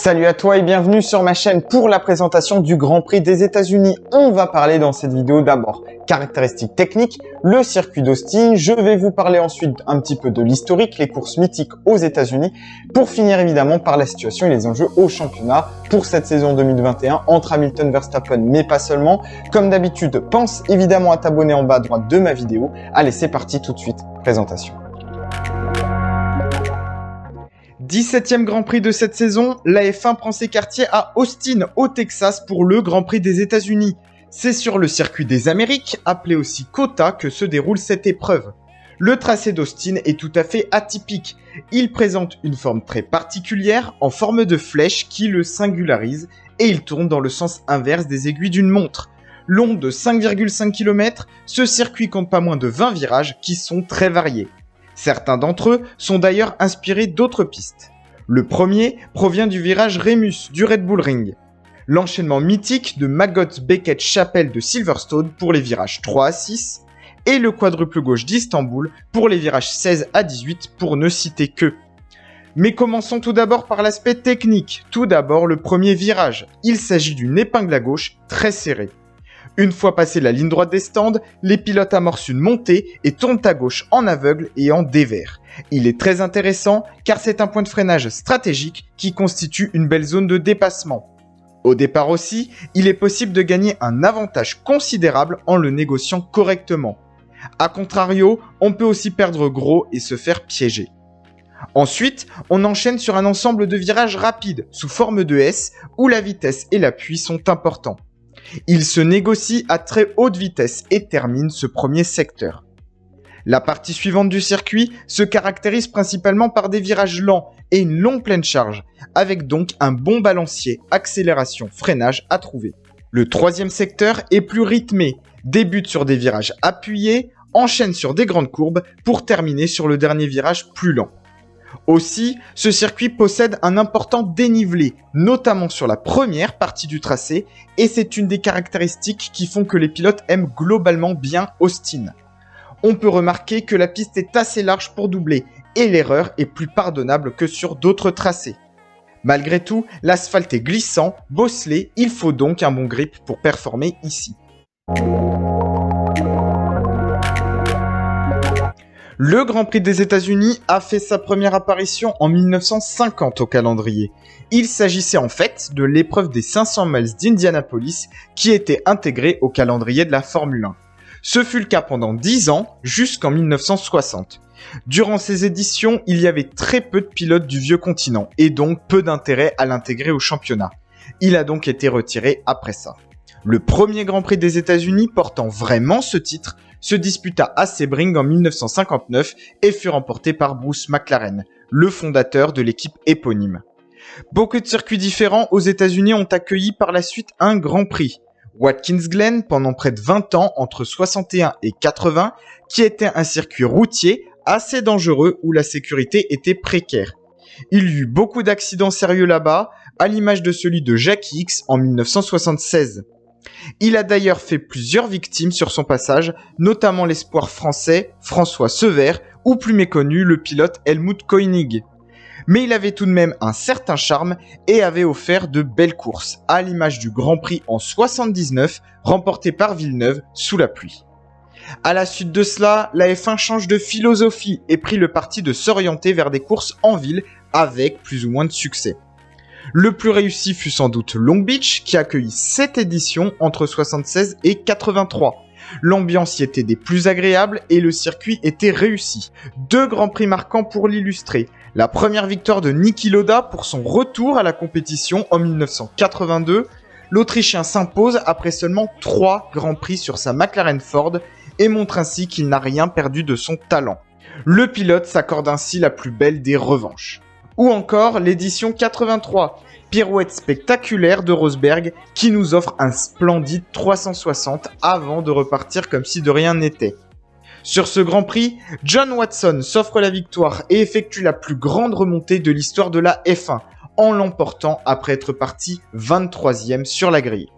Salut à toi et bienvenue sur ma chaîne pour la présentation du Grand Prix des États-Unis. On va parler dans cette vidéo d'abord caractéristiques techniques, le circuit d'Austin. Je vais vous parler ensuite un petit peu de l'historique, les courses mythiques aux États-Unis, pour finir évidemment par la situation et les enjeux au championnat pour cette saison 2021 entre Hamilton, Verstappen, mais pas seulement. Comme d'habitude, pense évidemment à t'abonner en bas à droite de ma vidéo. Allez, c'est parti tout de suite, présentation. 17e Grand Prix de cette saison, la F1 prend ses quartiers à Austin, au Texas, pour le Grand Prix des États-Unis. C'est sur le circuit des Amériques, appelé aussi COTA, que se déroule cette épreuve. Le tracé d'Austin est tout à fait atypique. Il présente une forme très particulière, en forme de flèche qui le singularise, et il tourne dans le sens inverse des aiguilles d'une montre. Long de 5,5 km, ce circuit compte pas moins de 20 virages qui sont très variés. Certains d'entre eux sont d'ailleurs inspirés d'autres pistes. Le premier provient du virage Remus du Red Bull Ring. L'enchaînement mythique de Maggots Beckett Chapel de Silverstone pour les virages 3 à 6 et le quadruple gauche d'Istanbul pour les virages 16 à 18 pour ne citer que. Mais commençons tout d'abord par l'aspect technique. Tout d'abord le premier virage. Il s'agit d'une épingle à gauche très serrée. Une fois passé la ligne droite des stands, les pilotes amorcent une montée et tournent à gauche en aveugle et en dévers. Il est très intéressant car c'est un point de freinage stratégique qui constitue une belle zone de dépassement. Au départ aussi, il est possible de gagner un avantage considérable en le négociant correctement. A contrario, on peut aussi perdre gros et se faire piéger. Ensuite, on enchaîne sur un ensemble de virages rapides sous forme de S où la vitesse et l'appui sont importants. Il se négocie à très haute vitesse et termine ce premier secteur. La partie suivante du circuit se caractérise principalement par des virages lents et une longue pleine charge, avec donc un bon balancier accélération-freinage à trouver. Le troisième secteur est plus rythmé, débute sur des virages appuyés, enchaîne sur des grandes courbes pour terminer sur le dernier virage plus lent. Aussi, ce circuit possède un important dénivelé, notamment sur la première partie du tracé, et c'est une des caractéristiques qui font que les pilotes aiment globalement bien Austin. On peut remarquer que la piste est assez large pour doubler, et l'erreur est plus pardonnable que sur d'autres tracés. Malgré tout, l'asphalte est glissant, bosselé, il faut donc un bon grip pour performer ici. Le Grand Prix des États-Unis a fait sa première apparition en 1950 au calendrier. Il s'agissait en fait de l'épreuve des 500 miles d'Indianapolis qui était intégrée au calendrier de la Formule 1. Ce fut le cas pendant 10 ans, jusqu'en 1960. Durant ces éditions, il y avait très peu de pilotes du vieux continent et donc peu d'intérêt à l'intégrer au championnat. Il a donc été retiré après ça. Le premier Grand Prix des États-Unis portant vraiment ce titre se disputa à Sebring en 1959 et fut remporté par Bruce McLaren, le fondateur de l'équipe éponyme. Beaucoup de circuits différents aux États-Unis ont accueilli par la suite un Grand Prix. Watkins Glen pendant près de 20 ans entre 61 et 80, qui était un circuit routier assez dangereux où la sécurité était précaire. Il y eut beaucoup d'accidents sérieux là-bas, à l'image de celui de Jackie Ickx en 1976. Il a d'ailleurs fait plusieurs victimes sur son passage, notamment l'espoir français François Sever ou plus méconnu le pilote Helmut Koenig. Mais il avait tout de même un certain charme et avait offert de belles courses, à l'image du Grand Prix en 79 remporté par Villeneuve sous la pluie. À la suite de cela, la F1 change de philosophie et prit le parti de s'orienter vers des courses en ville avec plus ou moins de succès. Le plus réussi fut sans doute Long Beach, qui accueillit 7 éditions entre 76 et 83. L'ambiance y était des plus agréables et le circuit était réussi. 2 grands prix marquants pour l'illustrer. La première victoire de Niki Lauda pour son retour à la compétition en 1982. L'Autrichien s'impose après seulement 3 grands prix sur sa McLaren Ford et montre ainsi qu'il n'a rien perdu de son talent. Le pilote s'accorde ainsi la plus belle des revanches. Ou encore l'édition 83, pirouette spectaculaire de Rosberg qui nous offre un splendide 360 avant de repartir comme si de rien n'était. Sur ce Grand Prix, John Watson s'offre la victoire et effectue la plus grande remontée de l'histoire de la F1 en l'emportant après être parti 23e sur la grille.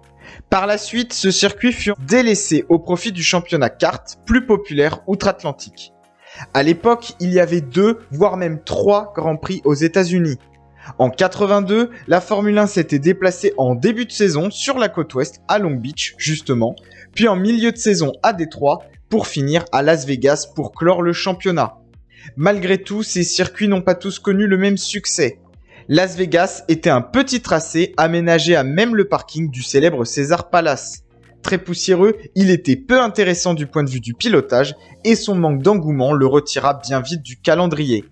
Par la suite, ce circuit fut délaissé au profit du championnat kart plus populaire outre-Atlantique. À l'époque, il y avait 2, voire même 3 Grands Prix aux États-Unis. En 82, la Formule 1 s'était déplacée en début de saison sur la côte ouest à Long Beach, justement, puis en milieu de saison à Détroit, pour finir à Las Vegas pour clore le championnat. Malgré tout, ces circuits n'ont pas tous connu le même succès. Las Vegas était un petit tracé aménagé à même le parking du célèbre Caesars Palace. Très poussiéreux, il était peu intéressant du point de vue du pilotage et son manque d'engouement le retira bien vite du calendrier.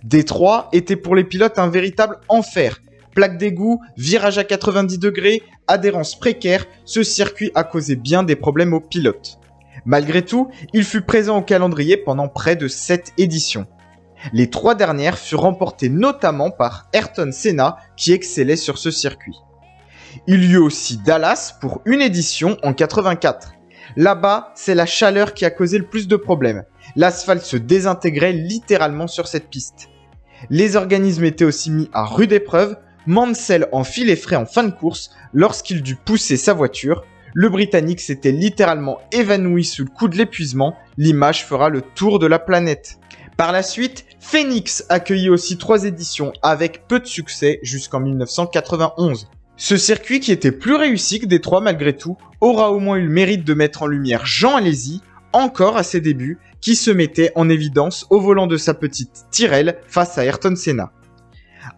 Détroit était pour les pilotes un véritable enfer. Plaque d'égout, virage à 90 degrés, adhérence précaire, ce circuit a causé bien des problèmes aux pilotes. Malgré tout, il fut présent au calendrier pendant près de 7 éditions. Les 3 dernières furent remportées notamment par Ayrton Senna qui excellait sur ce circuit. Il y eut aussi Dallas pour une édition en 84. Là-bas, c'est la chaleur qui a causé le plus de problèmes. L'asphalte se désintégrait littéralement sur cette piste. Les organismes étaient aussi mis à rude épreuve. Mansell en fit les frais en fin de course lorsqu'il dut pousser sa voiture. Le Britannique s'était littéralement évanoui sous le coup de l'épuisement. L'image fera le tour de la planète. Par la suite, Phoenix accueillit aussi 3 éditions avec peu de succès jusqu'en 1991. Ce circuit, qui était plus réussi que Détroit malgré tout, aura au moins eu le mérite de mettre en lumière Jean Alesi, encore à ses débuts, qui se mettait en évidence au volant de sa petite Tyrrell face à Ayrton Senna.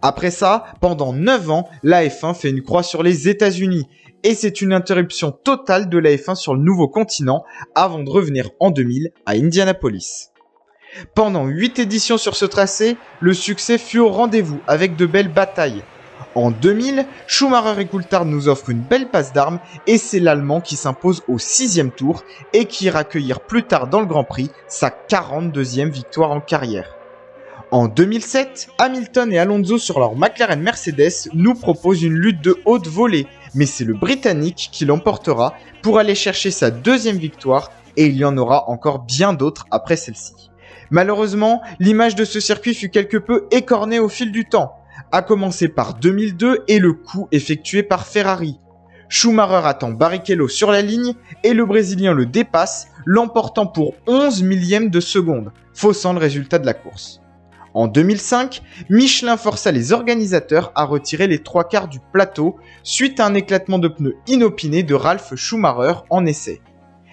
Après ça, pendant 9 ans, la F1 fait une croix sur les États-Unis, et c'est une interruption totale de la F1 sur le nouveau continent avant de revenir en 2000 à Indianapolis. Pendant 8 éditions sur ce tracé, le succès fut au rendez-vous avec de belles batailles. En 2000, Schumacher et Coulthard nous offrent une belle passe d'armes et c'est l'Allemand qui s'impose au 6e tour et qui ira accueillir plus tard dans le Grand Prix sa 42e victoire en carrière. En 2007, Hamilton et Alonso sur leur McLaren Mercedes nous proposent une lutte de haute volée, mais c'est le Britannique qui l'emportera pour aller chercher sa 2e victoire et il y en aura encore bien d'autres après celle-ci. Malheureusement, l'image de ce circuit fut quelque peu écornée au fil du temps, à commencer par 2002 et le coup effectué par Ferrari. Schumacher attend Barrichello sur la ligne et le Brésilien le dépasse, l'emportant pour 11 millièmes de seconde, faussant le résultat de la course. En 2005, Michelin força les organisateurs à retirer les 3/4 du plateau suite à un éclatement de pneus inopiné de Ralf Schumacher en essai.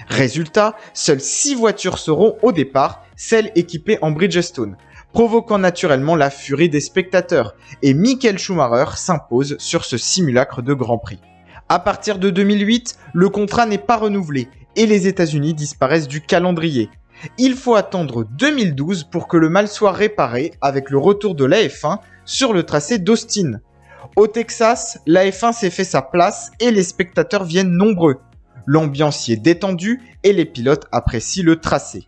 Résultat, seules 6 voitures seront au départ, celles équipées en Bridgestone, provoquant naturellement la furie des spectateurs, et Michael Schumacher s'impose sur ce simulacre de Grand Prix. À partir de 2008, le contrat n'est pas renouvelé, et les États-Unis disparaissent du calendrier. Il faut attendre 2012 pour que le mal soit réparé avec le retour de la F1 sur le tracé d'Austin. Au Texas, la F1 s'est fait sa place et les spectateurs viennent nombreux. L'ambiance y est détendue et les pilotes apprécient le tracé.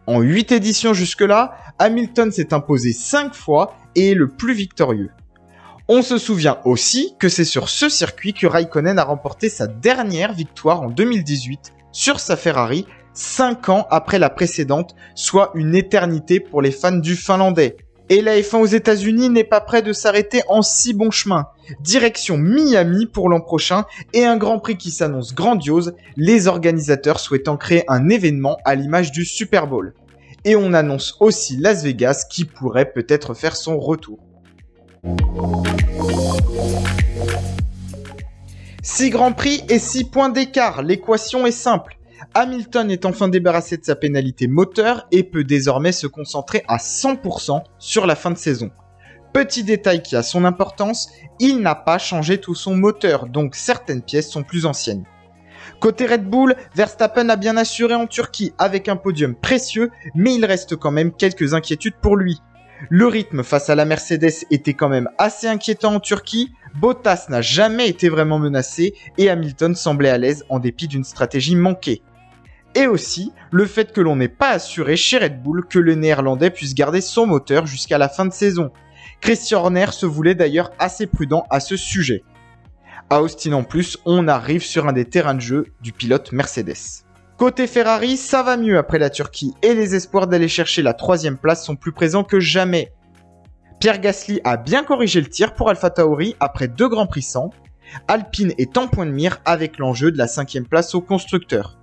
En 8 éditions jusque-là, Hamilton s'est imposé 5 fois et est le plus victorieux. On se souvient aussi que c'est sur ce circuit que Raikkonen a remporté sa dernière victoire en 2018 sur sa Ferrari, 5 ans après la précédente, soit une éternité pour les fans du Finlandais. Et la F1 aux États-Unis n'est pas près de s'arrêter en si bon chemin. Direction Miami pour l'an prochain et un Grand Prix qui s'annonce grandiose, les organisateurs souhaitant créer un événement à l'image du Super Bowl. Et on annonce aussi Las Vegas qui pourrait peut-être faire son retour. 6 Grands Prix et 6 points d'écart, l'équation est simple. Hamilton est enfin débarrassé de sa pénalité moteur et peut désormais se concentrer à 100% sur la fin de saison. Petit détail qui a son importance, il n'a pas changé tout son moteur, donc certaines pièces sont plus anciennes. Côté Red Bull, Verstappen a bien assuré en Turquie avec un podium précieux, mais il reste quand même quelques inquiétudes pour lui. Le rythme face à la Mercedes était quand même assez inquiétant en Turquie, Bottas n'a jamais été vraiment menacé et Hamilton semblait à l'aise en dépit d'une stratégie manquée. Et aussi, le fait que l'on n'ait pas assuré chez Red Bull que le néerlandais puisse garder son moteur jusqu'à la fin de saison. Christian Horner se voulait d'ailleurs assez prudent à ce sujet. À Austin en plus, on arrive sur un des terrains de jeu du pilote Mercedes. Côté Ferrari, ça va mieux après la Turquie et les espoirs d'aller chercher la 3e place sont plus présents que jamais. Pierre Gasly a bien corrigé le tir pour AlphaTauri après 2 Grands Prix sans. Alpine est en point de mire avec l'enjeu de la 5e place au constructeur.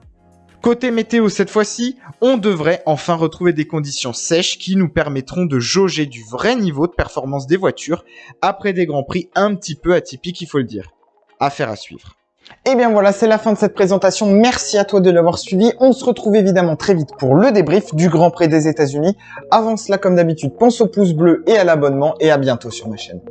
Côté météo cette fois-ci, on devrait enfin retrouver des conditions sèches qui nous permettront de jauger du vrai niveau de performance des voitures après des grands prix un petit peu atypiques, il faut le dire. Affaire à suivre. Et bien voilà, c'est la fin de cette présentation. Merci à toi de l'avoir suivi. On se retrouve évidemment très vite pour le débrief du Grand Prix des États-Unis. Avant cela, comme d'habitude, pense au pouce bleu et à l'abonnement et à bientôt sur ma chaîne.